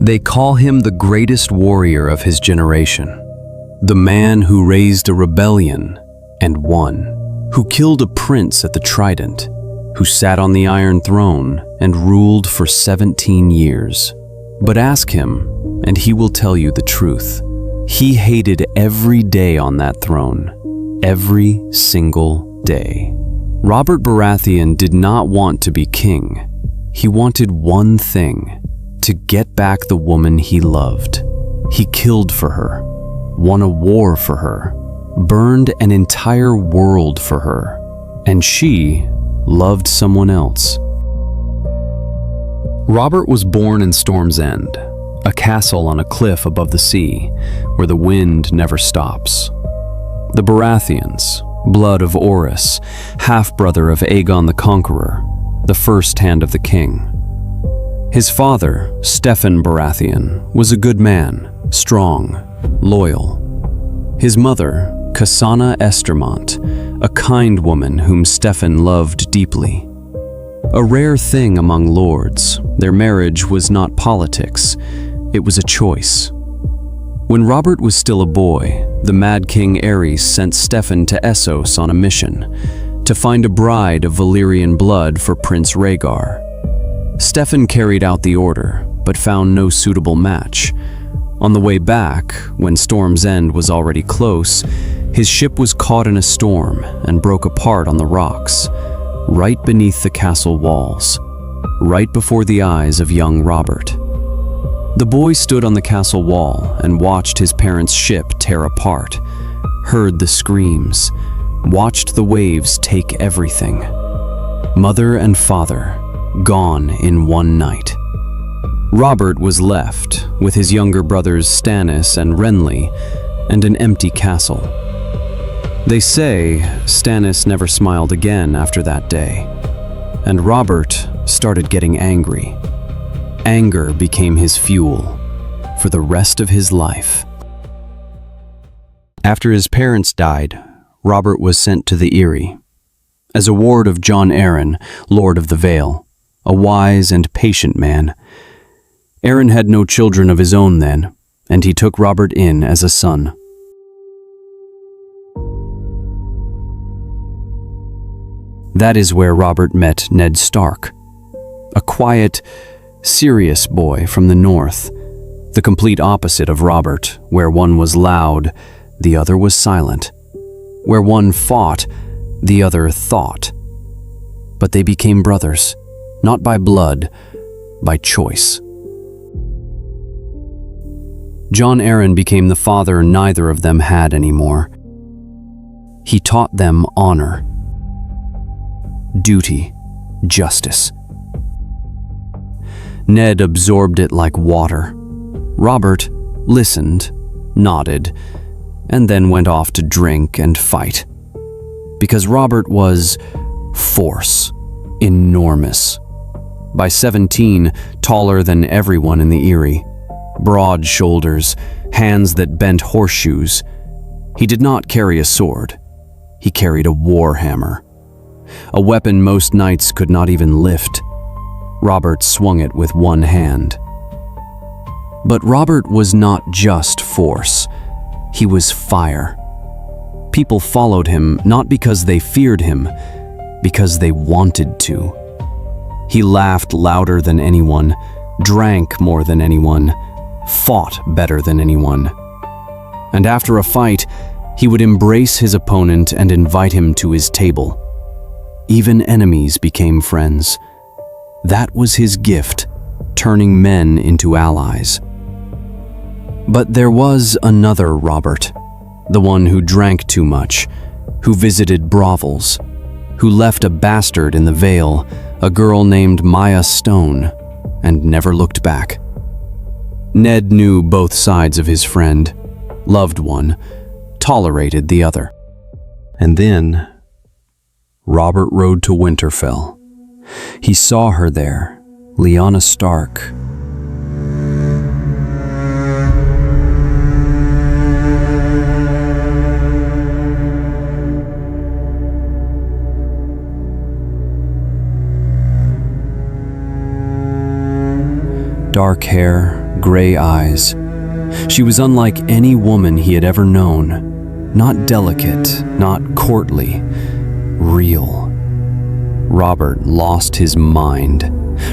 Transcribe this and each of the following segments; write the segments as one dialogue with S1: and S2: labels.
S1: They call him the greatest warrior of his generation, the man who raised a rebellion and won, who killed a prince at the Trident, who sat on the Iron Throne and ruled for 17 years. But ask him, and he will tell you the truth. He hated every day on that throne, every single day. Robert Baratheon did not want to be king. He wanted one thing: to get back the woman he loved. He killed for her, won a war for her, burned an entire world for her, and she loved someone else. Robert was born in Storm's End, a castle on a cliff above the sea, where the wind never stops. The Baratheons, blood of Aerys, half-brother of Aegon the Conqueror, the first hand of the king. His father, Steffon Baratheon, was a good man, strong, loyal. His mother, Cassana Estermont, a kind woman whom Steffon loved deeply. A rare thing among lords, their marriage was not politics, it was a choice. When Robert was still a boy, the Mad King Aerys sent Steffon to Essos on a mission to find a bride of Valyrian blood for Prince Rhaegar. Steffon carried out the order, but found no suitable match. On the way back, when Storm's End was already close, his ship was caught in a storm and broke apart on the rocks, right beneath the castle walls, right before the eyes of young Robert. The boy stood on the castle wall and watched his parents' ship tear apart, heard the screams, watched the waves take everything. Mother and father, gone in one night. Robert was left with his younger brothers Stannis and Renly and an empty castle. They say Stannis never smiled again after that day, and Robert started getting angry. Anger became his fuel for the rest of his life. After his parents died, Robert was sent to the Eyrie. As a ward of Jon Arryn, Lord of the Vale, a wise and patient man. Arryn had no children of his own then, and he took Robert in as a son. That is where Robert met Ned Stark, a quiet, serious boy from the north, the complete opposite of Robert, where one was loud, the other was silent, where one fought, the other thought. But they became brothers, not by blood, by choice. Jon Arryn became the father neither of them had anymore. He taught them honor, duty, justice. Ned absorbed it like water. Robert listened, nodded, and then went off to drink and fight. Because Robert was force, enormous. By 17, taller than everyone in the Eyrie. Broad shoulders, hands that bent horseshoes. He did not carry a sword. He carried a war hammer. A weapon most knights could not even lift. Robert swung it with one hand. But Robert was not just force. He was fire. People followed him not because they feared him, because they wanted to. He laughed louder than anyone, drank more than anyone, fought better than anyone. And after a fight, he would embrace his opponent and invite him to his table. Even enemies became friends. That was his gift, turning men into allies. But there was another Robert, the one who drank too much, who visited brothels, who left a bastard in the Vale, a girl named Maya Stone, and never looked back. Ned knew both sides of his friend, loved one, tolerated the other. And then, Robert rode to Winterfell. He saw her there, Lyanna Stark. Dark hair, gray eyes. She was unlike any woman he had ever known. Not delicate, not courtly, real. Robert lost his mind.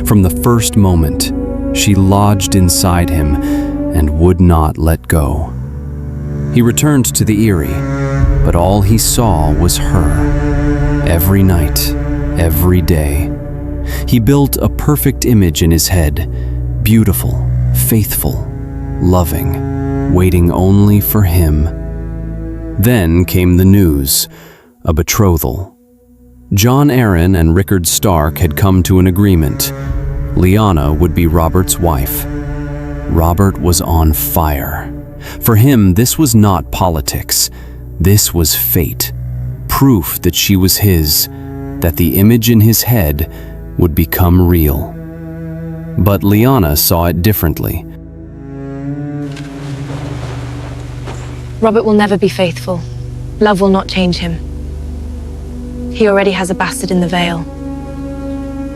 S1: From the first moment, she lodged inside him and would not let go. He returned to the Eyrie, but all he saw was her. Every night, every day. He built a perfect image in his head, beautiful, faithful, loving, waiting only for him. Then came the news, a betrothal. Jon Arryn and Rickard Stark had come to an agreement. Lyanna would be Robert's wife. Robert was on fire. For him, this was not politics. This was fate. Proof that she was his, that the image in his head would become real. But Lyanna saw it differently.
S2: Robert will never be faithful. Love will not change him. He already has a bastard in the Vale.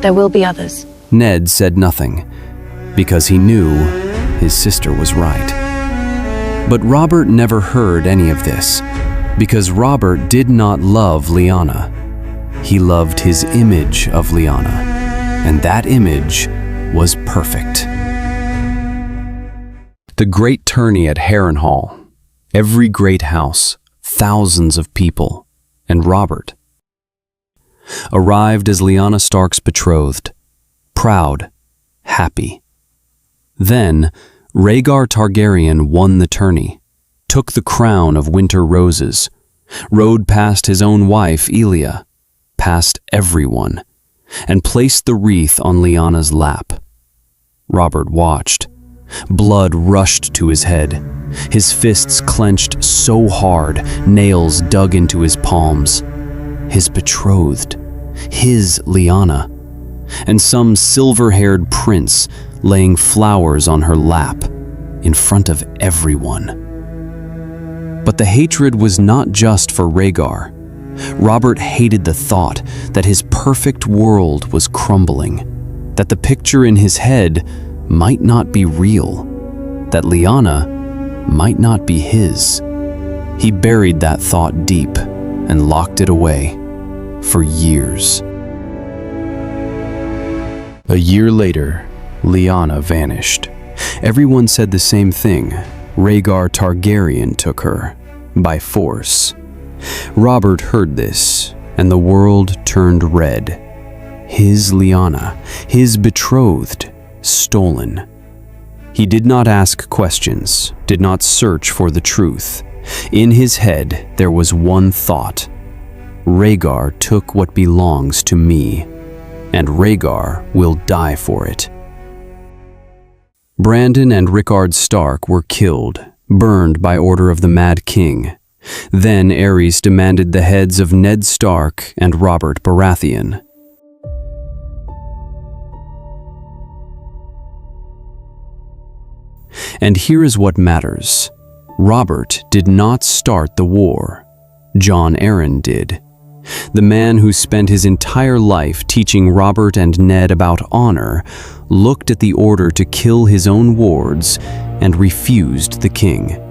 S2: There will be others.
S1: Ned said nothing, because he knew his sister was right. But Robert never heard any of this, because Robert did not love Lyanna. He loved his image of Lyanna, and that image was perfect. The great tourney at Harrenhal, every great house, thousands of people, and Robert arrived as Lyanna Stark's betrothed, proud, happy. Then Rhaegar Targaryen won the tourney, took the crown of winter roses, rode past his own wife Elia, past everyone, and placed the wreath on Lyanna's lap. Robert watched. Blood rushed to his head. His fists clenched so hard, nails dug into his palms. His betrothed, his Lyanna, and some silver-haired prince laying flowers on her lap in front of everyone. But the hatred was not just for Rhaegar. Robert hated the thought that his perfect world was crumbling, that the picture in his head might not be real, that Lyanna might not be his. He buried that thought deep and locked it away for years. A year later, Lyanna vanished. Everyone said the same thing. Rhaegar Targaryen took her, by force. Robert heard this, and the world turned red. His Lyanna, his betrothed, stolen. He did not ask questions, did not search for the truth. In his head, there was one thought. Rhaegar took what belongs to me, and Rhaegar will die for it. Brandon and Rickard Stark were killed, burned by order of the Mad King. Then Aerys demanded the heads of Ned Stark and Robert Baratheon. And here is what matters. Robert did not start the war. Jon Arryn did. The man who spent his entire life teaching Robert and Ned about honor looked at the order to kill his own wards and refused the king.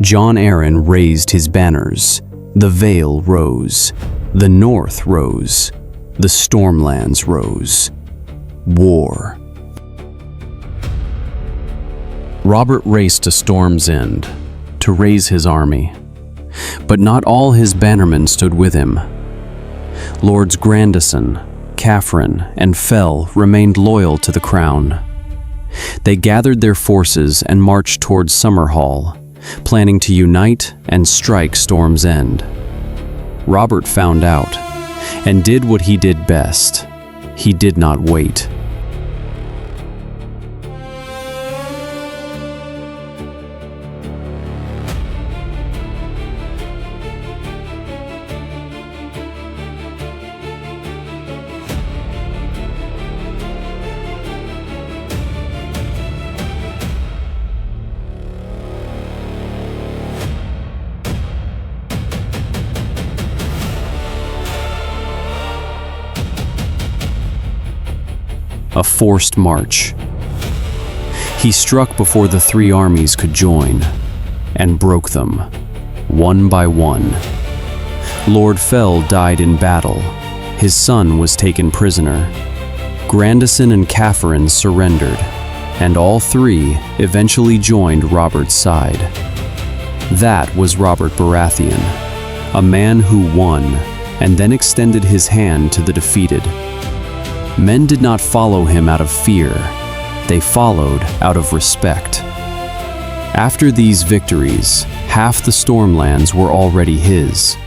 S1: Jon Arryn raised his banners. The Vale rose. The North rose. The Stormlands rose. War. Robert raced to Storm's End to raise his army. But not all his bannermen stood with him. Lords Grandison, Catherine, and Fell remained loyal to the crown. They gathered their forces and marched towards Summerhall, planning to unite and strike Storm's End. Robert found out and did what he did best. He did not wait. A forced march. He struck before the three armies could join, and broke them, one by one. Lord Fell died in battle. His son was taken prisoner. Grandison and Catherine surrendered, and all three eventually joined Robert's side. That was Robert Baratheon, a man who won and then extended his hand to the defeated. Men did not follow him out of fear. They followed out of respect. After these victories, half the Stormlands were already his.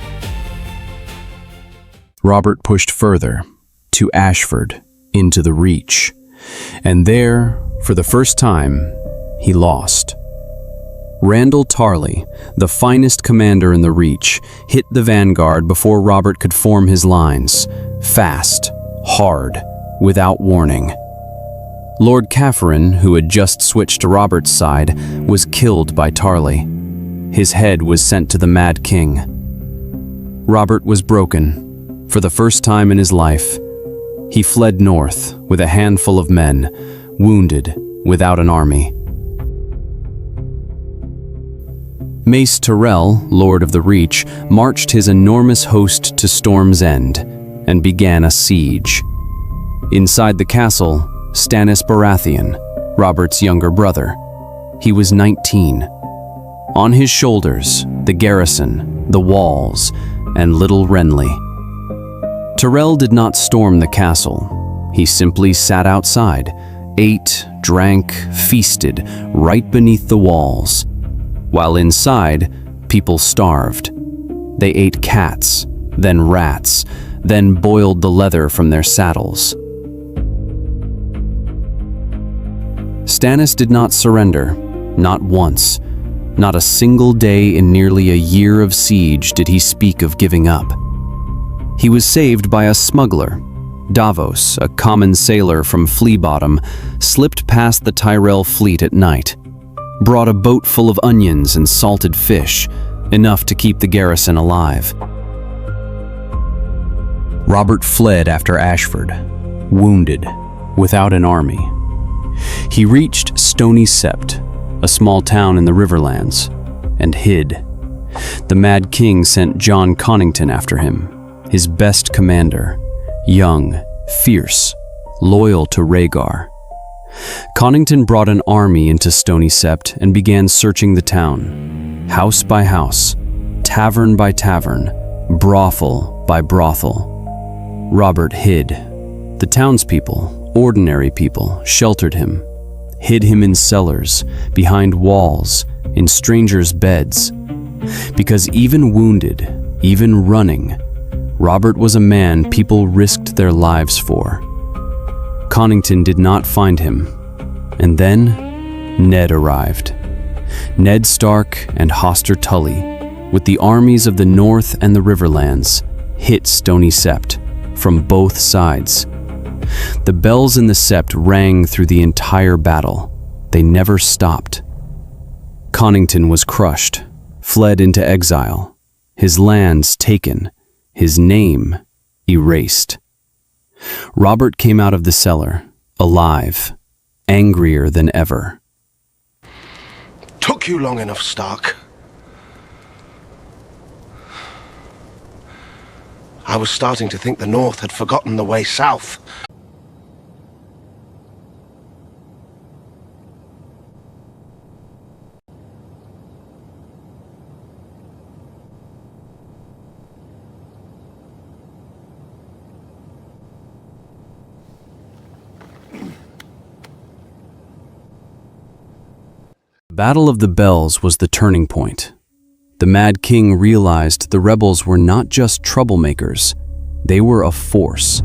S1: Robert pushed further, to Ashford, into the Reach, and there, for the first time, he lost. Randyll Tarly, the finest commander in the Reach, hit the vanguard before Robert could form his lines, fast, hard, without warning. Lord Catherine, who had just switched to Robert's side, was killed by Tarly. His head was sent to the Mad King. Robert was broken. For the first time in his life, he fled north with a handful of men, wounded without an army. Mace Tyrell, Lord of the Reach, marched his enormous host to Storm's End and began a siege. Inside the castle, Stannis Baratheon, Robert's younger brother. He was 19. On his shoulders, the garrison, the walls, and little Renly. Tyrell did not storm the castle. He simply sat outside, ate, drank, feasted, right beneath the walls. While inside, people starved. They ate cats, then rats, then boiled the leather from their saddles. Stannis did not surrender, not once. Not a single day in nearly a year of siege did he speak of giving up. He was saved by a smuggler. Davos, a common sailor from Flea Bottom, slipped past the Tyrell fleet at night, brought a boat full of onions and salted fish, enough to keep the garrison alive. Robert fled after Ashford, wounded, without an army. He reached Stony Sept, a small town in the Riverlands, and hid. The Mad King sent Jon Connington after him, his best commander, young, fierce, loyal to Rhaegar. Connington brought an army into Stony Sept and began searching the town, house by house, tavern by tavern, brothel by brothel. Robert hid. The townspeople, ordinary people, sheltered him, hid him in cellars, behind walls, in strangers' beds. Because even wounded, even running, Robert was a man people risked their lives for. Connington did not find him, and then Ned arrived. Ned Stark and Hoster Tully, with the armies of the North and the Riverlands, hit Stony Sept from both sides. The bells in the Sept rang through the entire battle. They never stopped. Connington was crushed, fled into exile, his lands taken, his name erased. Robert came out of the cellar, alive, angrier than ever.
S3: Took you long enough, Stark. I was starting to think the North had forgotten the way south.
S1: The Battle of the Bells was the turning point. The Mad King realized the rebels were not just troublemakers, they were a force.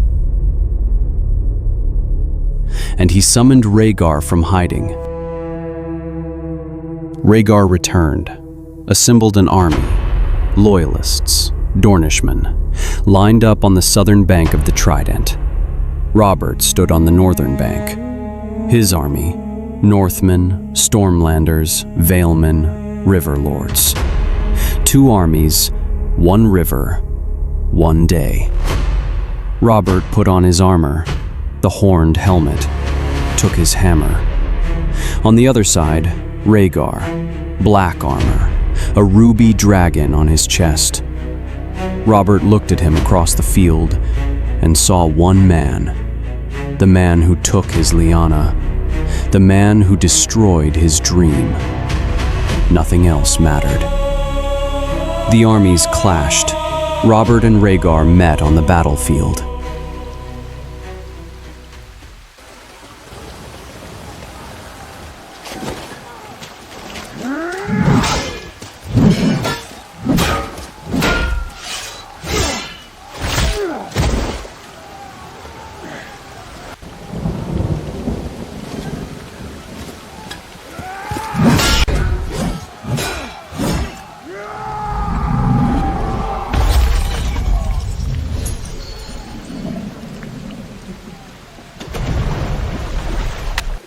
S1: And he summoned Rhaegar from hiding. Rhaegar returned, assembled an army, loyalists, Dornishmen, lined up on the southern bank of the Trident. Robert stood on the northern bank. His army, Northmen, Stormlanders, Valemen, River Lords. 2 armies, 1 river, 1 day. Robert put on his armor, the horned helmet, took his hammer. On the other side, Rhaegar, black armor, a ruby dragon on his chest. Robert looked at him across the field and saw one man, the man who took his Lyanna, the man who destroyed his dream. Nothing else mattered. The armies clashed. Robert and Rhaegar met on the battlefield.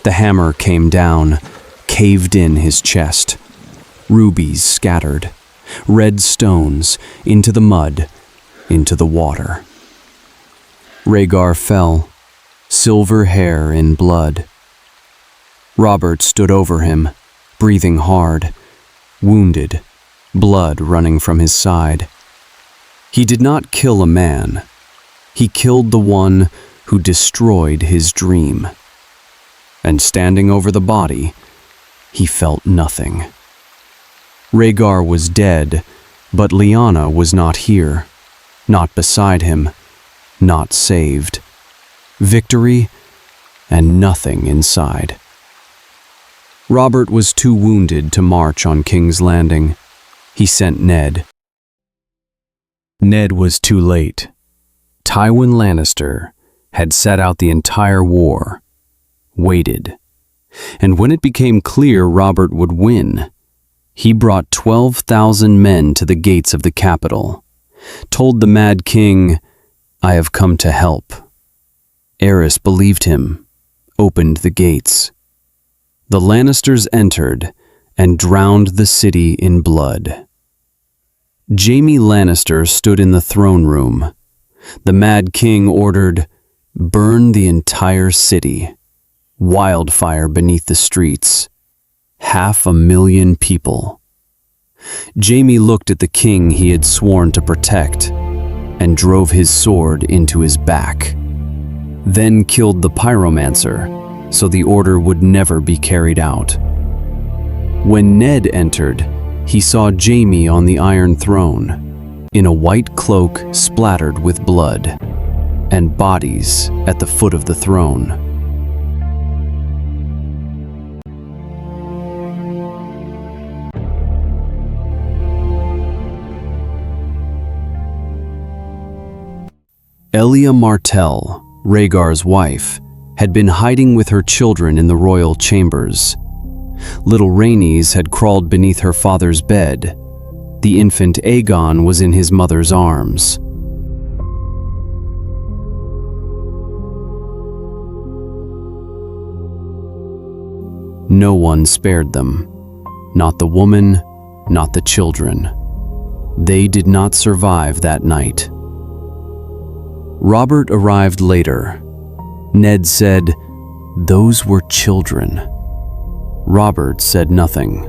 S1: The hammer came down, caved in his chest. Rubies scattered, red stones into the mud, into the water. Rhaegar fell, silver hair in blood. Robert stood over him, breathing hard, wounded, blood running from his side. He did not kill a man. He killed the one who destroyed his dream. And standing over the body, he felt nothing. Rhaegar was dead, but Lyanna was not here, not beside him, not saved. Victory and nothing inside. Robert was too wounded to march on King's Landing. He sent Ned. Ned was too late. Tywin Lannister had set out the entire war, waited. And when it became clear Robert would win, he brought 12,000 men to the gates of the capital, told the Mad King, "I have come to help." Aerys believed him, opened the gates. The Lannisters entered and drowned the city in blood. Jaime Lannister stood in the throne room. The Mad King ordered, "Burn the entire city." Wildfire beneath the streets. 500,000 people. Jaime looked at the king he had sworn to protect and drove his sword into his back. Then killed the pyromancer so the order would never be carried out. When Ned entered, he saw Jaime on the Iron Throne, in a white cloak splattered with blood, and bodies at the foot of the throne. Elia Martell, Rhaegar's wife, had been hiding with her children in the royal chambers. Little Rhaenys had crawled beneath her father's bed. The infant Aegon was in his mother's arms. No one spared them. Not the woman, not the children. They did not survive that night. Robert arrived later. Ned said, "Those were children." Robert said nothing,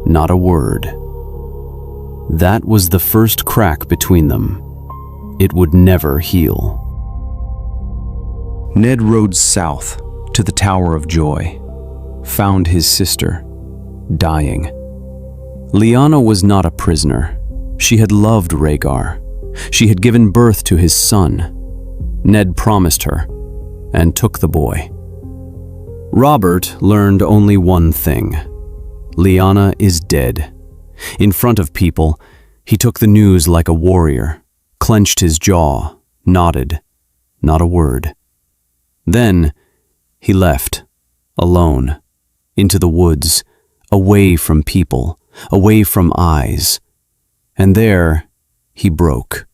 S1: not a word. That was the first crack between them. It would never heal. Ned rode south to the Tower of Joy, found his sister, dying. Lyanna was not a prisoner. She had loved Rhaegar. She had given birth to his son. Ned promised her, and took the boy. Robert learned only one thing. Lyanna is dead. In front of people, he took the news like a warrior, clenched his jaw, nodded, not a word. Then he left, alone, into the woods, away from people, away from eyes. And there he broke.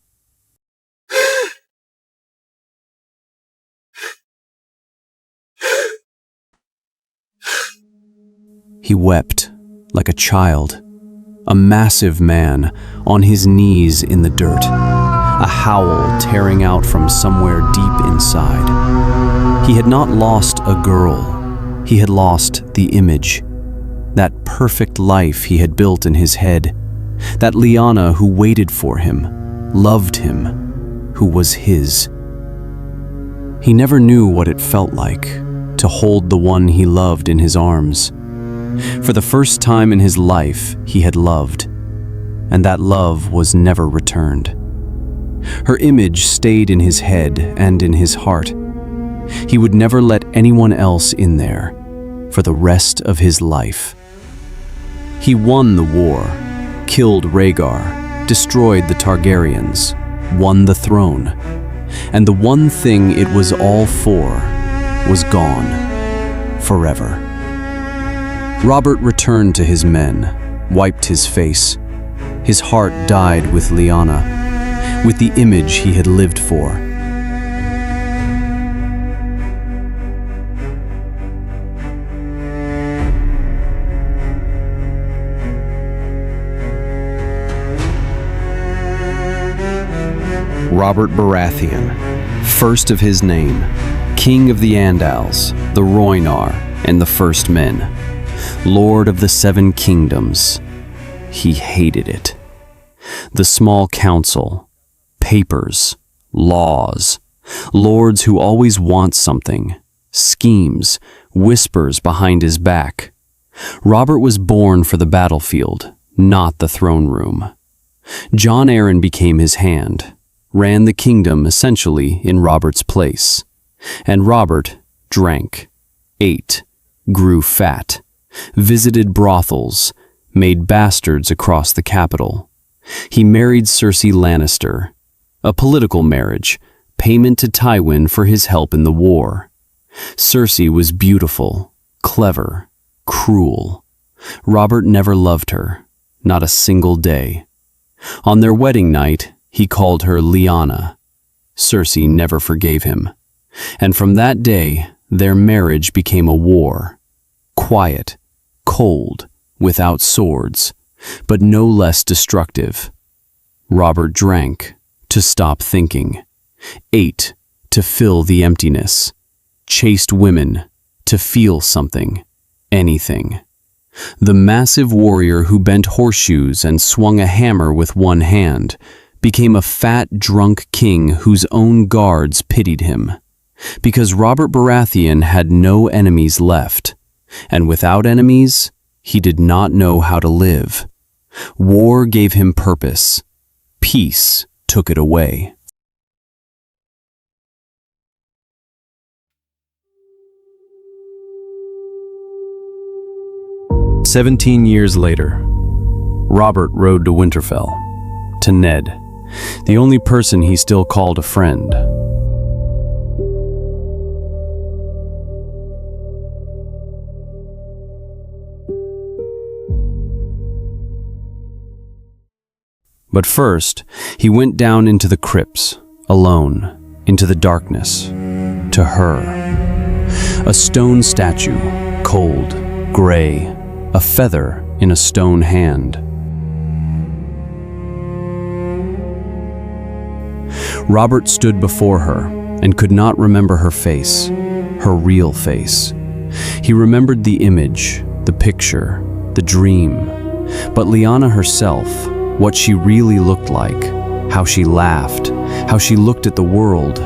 S1: He wept like a child, a massive man on his knees in the dirt, a howl tearing out from somewhere deep inside. He had not lost a girl, he had lost the image, that perfect life he had built in his head, that Lyanna who waited for him, loved him, who was his. He never knew what it felt like to hold the one he loved in his arms. For the first time in his life, he had loved, and that love was never returned. Her image stayed in his head and in his heart. He would never let anyone else in there for the rest of his life. He won the war, killed Rhaegar, destroyed the Targaryens, won the throne, and the one thing it was all for was gone, forever. Robert returned to his men, wiped his face. His heart died with Lyanna, with the image he had lived for. Robert Baratheon, first of his name, King of the Andals, the Rhoynar, and the First Men, Lord of the Seven Kingdoms. He hated it. The small council, papers, laws, lords who always want something, schemes, whispers behind his back. Robert was born for the battlefield, not the throne room. Jon Arryn became his hand, ran the kingdom essentially in Robert's place. And Robert drank, ate, grew fat, visited brothels, made bastards across the capital. He married Cersei Lannister, a political marriage, payment to Tywin for his help in the war. Cersei was beautiful, clever, cruel. Robert never loved her, not a single day. On their wedding night, he called her Lyanna. Cersei never forgave him. And from that day, their marriage became a war. Quiet, cold, without swords, but no less destructive. Robert drank to stop thinking, ate to fill the emptiness, chased women to feel something, anything. The massive warrior who bent horseshoes and swung a hammer with one hand became a fat, drunk king whose own guards pitied him. Because Robert Baratheon had no enemies left, and without enemies, he did not know how to live. War gave him purpose. Peace took it away. "17 years later, Robert rode to Winterfell, to Ned, the only person he still called a friend. But first, he went down into the crypts, alone, into the darkness, to her. A stone statue, cold, gray, a feather in a stone hand. Robert stood before her and could not remember her face, her real face. He remembered the image, the picture, the dream, but Lyanna herself, what she really looked like, how she laughed, how she looked at the world,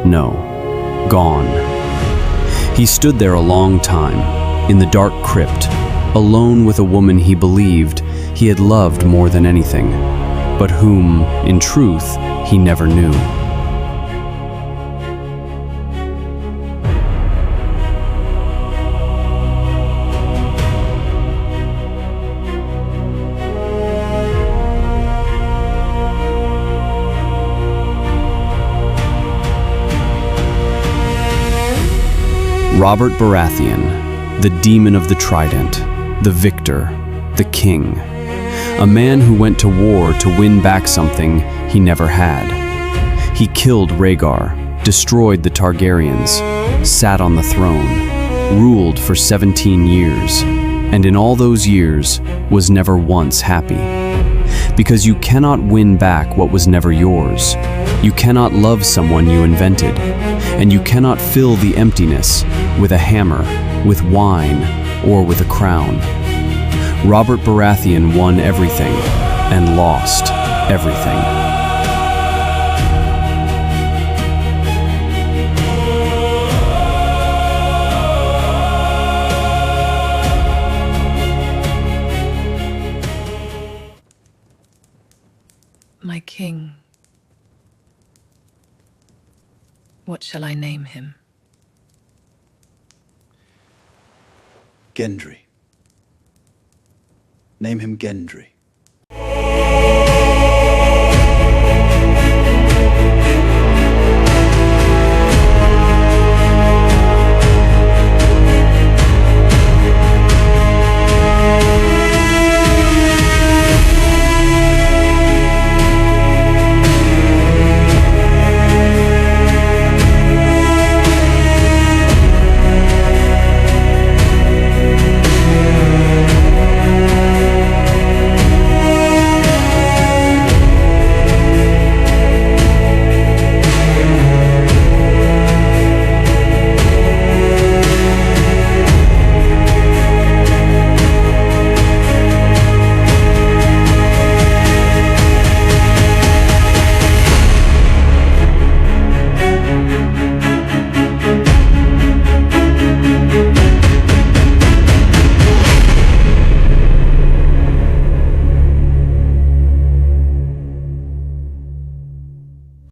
S1: no, gone. He stood there a long time, in the dark crypt, alone with a woman he believed he had loved more than anything, but whom, in truth, he never knew. Robert Baratheon, the demon of the Trident, the victor, the king. A man who went to war to win back something he never had. He killed Rhaegar, destroyed the Targaryens, sat on the throne, ruled for 17 years, and in all those years was never once happy. Because you cannot win back what was never yours. You cannot love someone you invented, and you cannot fill the emptiness with a hammer, with wine, or with a crown. Robert Baratheon won everything and lost everything.
S2: My king. What shall I name him?
S4: Gendry. Name him Gendry.